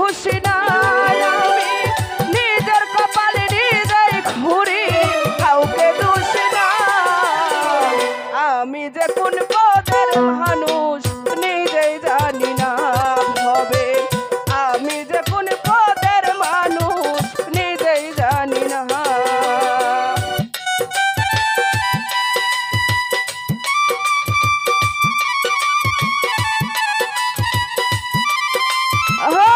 দোষী নাই, আমি নিজের কপাল নিজেই ঘুরি, কাউকে দোষী নাই। আমি যে কোন পদের মানুষ নিজেই জানি না হবে, আমি যে কোন পদের মানুষ নিজেই জানি না। আহা!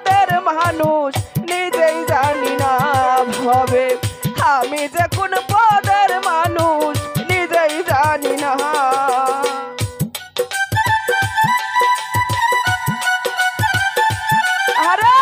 পদের মানুষ নিজেই জানি না ভাবে আমি যে কোন পদের মানুষ নিজেই জানি না আরে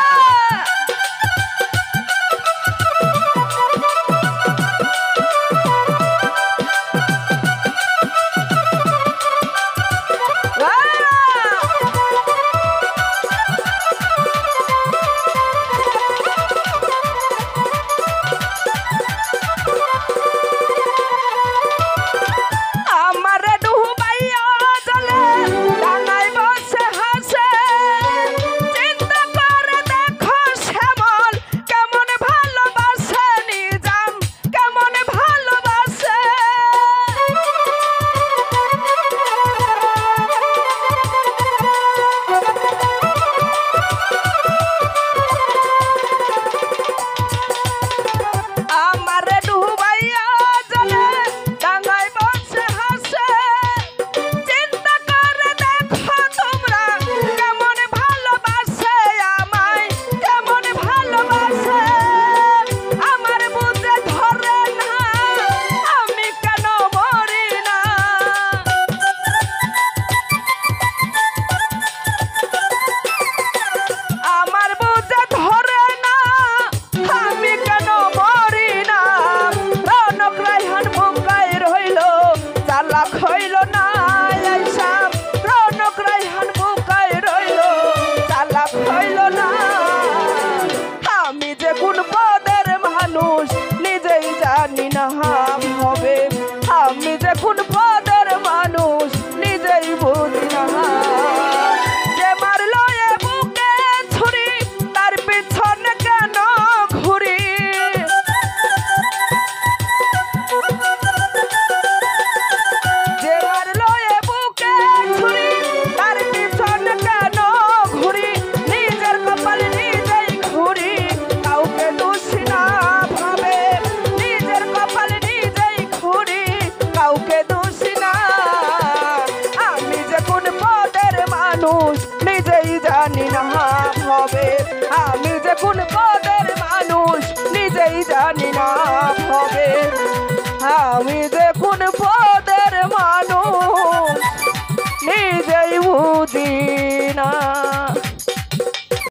হইল না আইসাম রনক রাইহান বুকায় রইল চালাক হইল না আমি যে কোন পদের মানুষ নিজেই জানি না হবে আমি যে কোন পদের মানুষ নিজেই বুঝি না যে মারলো এ বুকে ছুরি তার পিছনে কেন ঘুরি নিজেই জানি না হবে আমি যে কোন পদের মানুষ নিজেই জানি না হবে আমি যে কোন পদের মানুষ নিজেই বুঝি